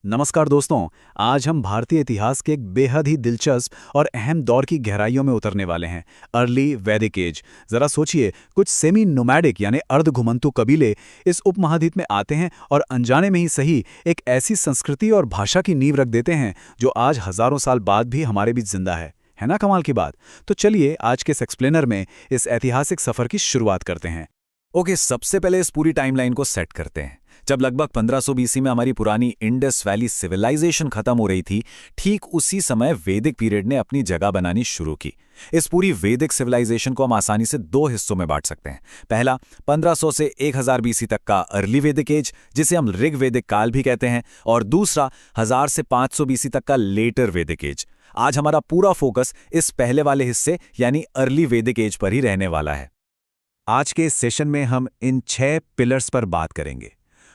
नमस्कार दोस्तों। आज हम भारतीय इतिहास के एक बेहद ही दिलचस्प और अहम दौर की गहराइयों में उतरने वाले हैं, अर्ली वैदिक एज। जरा सोचिए, कुछ सेमी नोमैडिक यानी अर्धघुमंतु कबीले इस उपमहाद्वीप में आते हैं और अनजाने में ही सही एक ऐसी संस्कृति और भाषा की नींव रख देते हैं जो आज हजारों साल बाद भी हमारे बीच जिंदा है ना कमाल की बात। तो चलिए आज के इस एक्सप्लेनर में इस ऐतिहासिक सफर की शुरुआत करते हैं। ओके, सबसे पहले इस पूरी टाइमलाइन को सेट करते हैं। जब लगभग 1500 बीसी में हमारी पुरानी इंडस वैली सिविलाइजेशन खत्म हो रही थी, ठीक उसी समय वैदिक पीरियड ने अपनी जगह बनानी शुरू की। इस पूरी वैदिक सिविलाइजेशन को हम आसानी से दो हिस्सों में बांट सकते हैं। पहला 1500 से 1000 बीसी तक का अर्ली वैदिक एज, जिसे हम ऋग वैदिक काल भी कहते हैं, और दूसरा 1000 से 500 बीसी तक का लेटर वैदिक एज। आज हमारा पूरा फोकस इस पहले वाले हिस्से यानी अर्ली वैदिक एज पर ही रहने वाला है। आज के इस सेशन में हम इन 6 पिलर्स पर बात करेंगे।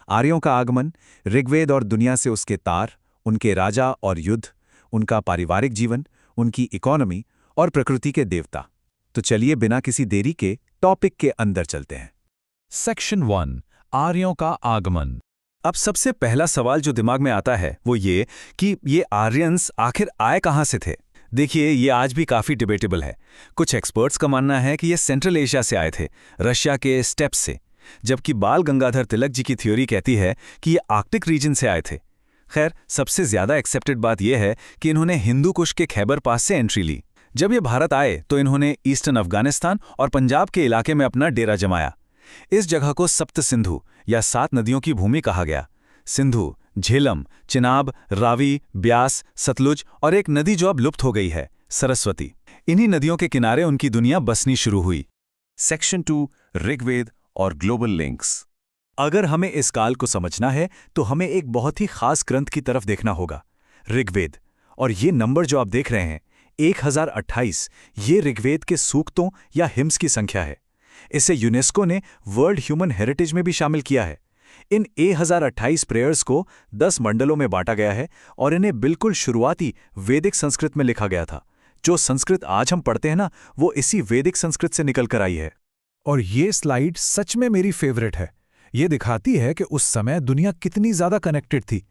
आर्यों का आगमन, ऋग्वेद और दुनिया से उसके तार, उनके राजा और युद्ध, उनका पारिवारिक जीवन, उनकी इकोनॉमी और प्रकृति के देवता। तो चलिए बिना किसी देरी के टॉपिक के अंदर चलते हैं। सेक्शन 1, आर्यों का आगमन। अब सबसे पहला सवाल जो दिमाग में आता है वो ये कि ये आर्यंस आखिर आए कहाँ से थे। देखिए, ये आज भी काफ़ी डिबेटेबल है। कुछ एक्सपर्ट्स का मानना है कि ये सेंट्रल एशिया से आए थे, रशिया के स्टेप्स से, जबकि बाल गंगाधर तिलक जी की थ्योरी कहती है कि ये आर्कटिक रीजन से आए थे। खैर, सबसे ज़्यादा एक्सेप्टेड बात यह है कि इन्होंने हिंदू कुश के खैबर पास से एंट्री ली। जब ये भारत आए तो इन्होंने ईस्टर्न अफगानिस्तान और पंजाब के इलाके में अपना डेरा जमाया। इस जगह को सप्त सिंधु या 7 नदियों की भूमि कहा गया। सिंधु, झेलम, चिनाब, रावी, ब्यास, सतलुज और एक नदी जो अब लुप्त हो गई है, सरस्वती। इन्हीं नदियों के किनारे उनकी दुनिया बसनी शुरू हुई। सेक्शन 2, ऋग्वेद और ग्लोबल लिंक्स। अगर हमें इस काल को समझना है तो हमें एक बहुत ही खास ग्रंथ की तरफ देखना होगा, ऋग्वेद। और ये नंबर जो आप देख रहे हैं, 1028, ये ऋग्वेद के सूक्तों या हिम्स की संख्या है। इसे यूनेस्को ने वर्ल्ड ह्यूमन हेरिटेज में भी शामिल किया है। इन 1028 प्रेयर्स को 10 मंडलों में बांटा गया है और इन्हें बिल्कुल शुरुआती वैदिक संस्कृत में लिखा गया था। जो संस्कृत आज हम पढ़ते हैं ना, वो इसी वैदिक संस्कृत से निकल कर आई है। और ये स्लाइड सच में मेरी फेवरेट है। ये दिखाती है कि उस समय दुनिया कितनी ज़्यादा कनेक्टेड थी।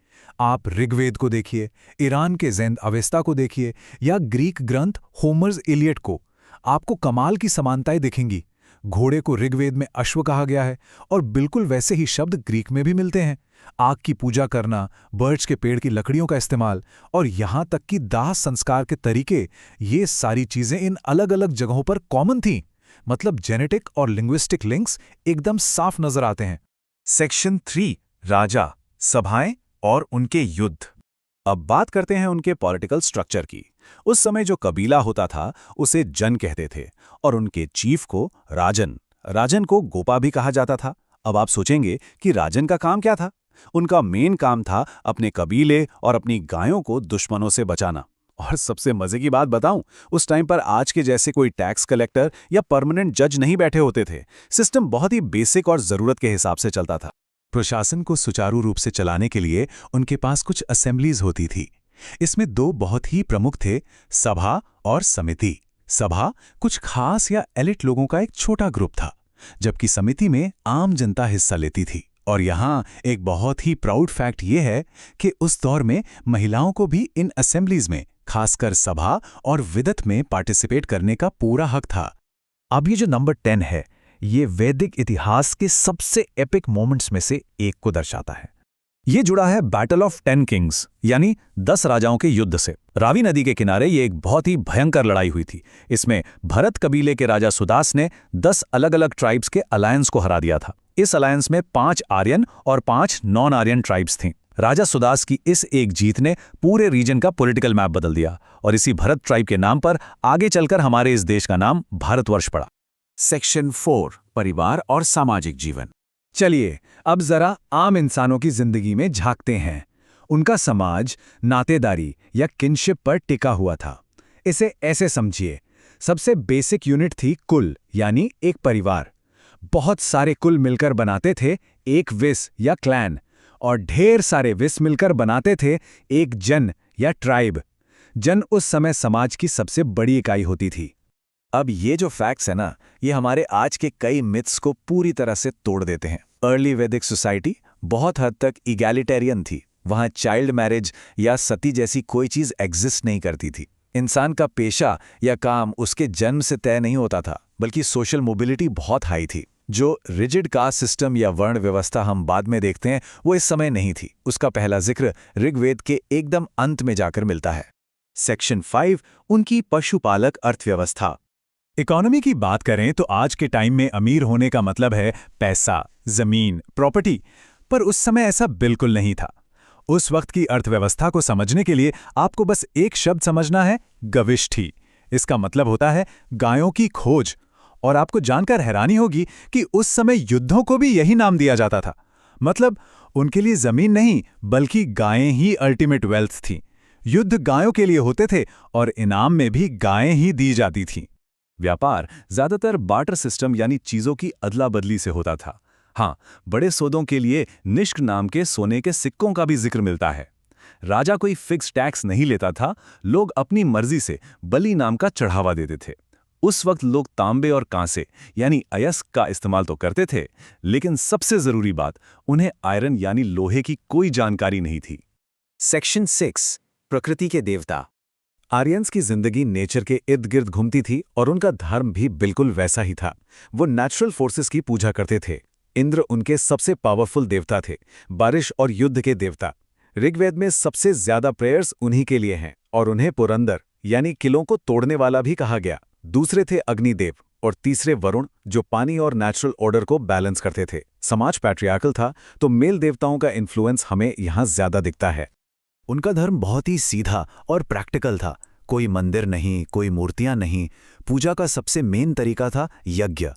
आप ऋग्वेद को देखिए, ईरान के ज़ैंद अवेस्ता को देखिए या ग्रीक ग्रंथ होमर्स इलियड को। आपको कमाल की समानताएं दिखेंगी। घोड़े को ऋग्वेद में अश्व कहा गया है और बिल्कुल वैसे ही शब्द ग्रीक में भी मिलते हैं। आग की पूजा करना, बर्च के पेड़ की लकड़ियों का इस्तेमाल और यहाँ तक कि दाह संस्कार के तरीके, ये सारी चीज़ें इन अलग अलग जगहों पर कॉमन थीं। मतलब जेनेटिक और लिंग्विस्टिक लिंक्स एकदम साफ नजर आते हैं। सेक्शन 3, राजा, सभाएं और उनके युद्ध। अब बात करते हैं उनके पॉलिटिकल स्ट्रक्चर की। उस समय जो कबीला होता था उसे जन कहते थे और उनके चीफ को राजन। राजन को गोपा भी कहा जाता था। अब आप सोचेंगे कि राजन का काम क्या था। उनका मेन काम था अपने कबीले और अपनी गायों को दुश्मनों से बचाना। और सबसे मजे की बात बताऊं, उस टाइम पर आज के जैसे कोई टैक्स कलेक्टर या परमानेंट जज नहीं बैठे होते थे। सिस्टम बहुत ही बेसिक और जरूरत के हिसाब से चलता था। प्रशासन को सुचारू रूप से चलाने के लिए उनके पास कुछ असेंबलीज होती थी। इसमें 2 बहुत ही प्रमुख थे, सभा और समिति। सभा कुछ खास या एलिट लोगों का एक छोटा ग्रुप था, जबकि समिति में आम जनता हिस्सा लेती थी। और यहाँ एक बहुत ही प्राउड फैक्ट ये है कि उस दौर में महिलाओं को भी इन असेंबलीज में, खासकर सभा और विदत में पार्टिसिपेट करने का पूरा हक था। अब ये जो नंबर 10 है, ये वैदिक इतिहास के सबसे एपिक मोमेंट्स में से एक को दर्शाता है। ये जुड़ा है बैटल ऑफ 10 किंग्स यानी 10 राजाओं के युद्ध से। रावी नदी के किनारे ये एक बहुत ही भयंकर लड़ाई हुई थी। इसमें भरत कबीले के राजा सुदास ने 10 अलग अलग ट्राइब्स के अलायंस को हरा दिया था। इस अलायंस में 5 आर्यन और 5 नॉन आर्यन ट्राइब्स थीं। राजा सुदास की इस एक जीत ने पूरे रीजन का पॉलिटिकल मैप बदल दिया और इसी भरत ट्राइब के नाम पर आगे चलकर हमारे इस देश का नाम भारतवर्ष पड़ा। सेक्शन 4, परिवार और सामाजिक जीवन। चलिए अब जरा आम इंसानों की जिंदगी में झांकते हैं। उनका समाज नातेदारी या किनशिप पर टिका हुआ था। इसे ऐसे समझिए, सबसे बेसिक यूनिट थी कुल यानी एक परिवार। बहुत सारे कुल मिलकर बनाते थे एक विस या क्लैन, और ढेर सारे विस मिलकर बनाते थे एक जन या ट्राइब। जन उस समय समाज की सबसे बड़ी इकाई होती थी। अब ये जो फैक्ट्स है ना, ये हमारे आज के कई मिथ्स को पूरी तरह से तोड़ देते हैं। अर्ली वैदिक सोसाइटी बहुत हद तक इगैलिटेरियन थी। वहाँ चाइल्ड मैरिज या सती जैसी कोई चीज़ एग्जिस्ट नहीं करती थी। इंसान का पेशा या काम उसके जन्म से तय नहीं होता था, बल्कि सोशल मोबिलिटी बहुत हाई थी। जो रिजिड कास्ट सिस्टम या वर्ण व्यवस्था हम बाद में देखते हैं, वो इस समय नहीं थी। उसका पहला जिक्र ऋग्वेद के एकदम अंत में जाकर मिलता है। सेक्शन 5 उनकी पशुपालक अर्थव्यवस्था। इकोनॉमी की बात करें तो आज के टाइम में अमीर होने का मतलब है पैसा, जमीन, प्रॉपर्टी, पर उस समय ऐसा बिल्कुल नहीं था। उस वक्त की अर्थव्यवस्था को समझने के लिए आपको बस एक शब्द समझना है, गविष्ठी। इसका मतलब होता है गायों की खोज। और आपको जानकर हैरानी होगी कि उस समय युद्धों को भी यही नाम दिया जाता था। मतलब उनके लिए जमीन नहीं, बल्कि गायें ही अल्टीमेट वेल्थ थीं। युद्ध गायों के लिए होते थे और इनाम में भी गायें ही दी जाती थीं। व्यापार ज्यादातर बार्टर सिस्टम यानी चीजों की अदला बदली से होता था। हाँ, बड़े सौदों के लिए निष्क नाम के सोने के सिक्कों का भी जिक्र मिलता है। राजा कोई फिक्स टैक्स नहीं लेता था, लोग अपनी मर्जी से बलि नाम का चढ़ावा देते थे। उस वक्त लोग तांबे और कांसे यानी अयस्क का इस्तेमाल तो करते थे, लेकिन सबसे जरूरी बात, उन्हें आयरन यानी लोहे की कोई जानकारी नहीं थी। सेक्शन 6 प्रकृति के देवता। आर्यंस की जिंदगी नेचर के इर्द गिर्द घूमती थी और उनका धर्म भी बिल्कुल वैसा ही था। वो नेचुरल फोर्सेस की पूजा करते थे। इंद्र उनके सबसे पावरफुल देवता थे, बारिश और युद्ध के देवता। ऋग्वेद में सबसे ज्यादा प्रेयर्स उन्हीं के लिए हैं और उन्हें पुरंदर यानी किलों को तोड़ने वाला भी कहा गया। दूसरे थे अग्निदेव और तीसरे वरुण, जो पानी और नेचुरल ऑर्डर को बैलेंस करते थे। समाज पैट्रियार्कल था, तो मेल देवताओं का इन्फ्लुएंस हमें यहाँ ज्यादा दिखता है। उनका धर्म बहुत ही सीधा और प्रैक्टिकल था। कोई मंदिर नहीं, कोई मूर्तियां नहीं। पूजा का सबसे मेन तरीका था यज्ञ।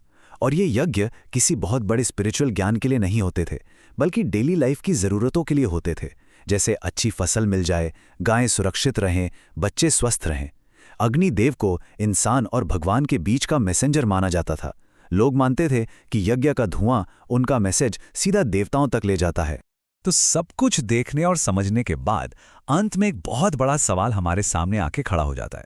और ये यज्ञ किसी बहुत बड़े स्पिरिचुअल ज्ञान के लिए नहीं होते थे, बल्कि डेली लाइफ की ज़रूरतों के लिए होते थे। जैसे अच्छी फसल मिल जाए, गायें सुरक्षित रहें, बच्चे स्वस्थ रहें। अग्निदेव को इंसान और भगवान के बीच का मैसेंजर माना जाता था। लोग मानते थे कि यज्ञ का धुआं उनका मैसेज सीधा देवताओं तक ले जाता है। तो सब कुछ देखने और समझने के बाद अंत में एक बहुत बड़ा सवाल हमारे सामने आके खड़ा हो जाता है।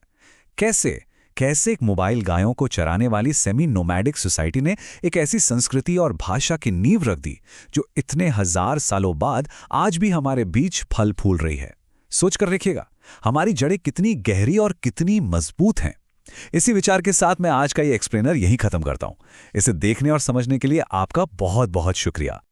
कैसे एक मोबाइल गायों को चराने वाली सेमी नोमैडिक सोसाइटी ने एक ऐसी संस्कृति और भाषा की नींव रख दी जो इतने हजार सालों बाद आज भी हमारे बीच फल फूल रही है। सोच कर देखिएगा, हमारी जड़ें कितनी गहरी और कितनी मजबूत हैं। इसी विचार के साथ मैं आज का ये एक्सप्लेनर यहीं खत्म करता हूं। इसे देखने और समझने के लिए आपका बहुत बहुत शुक्रिया।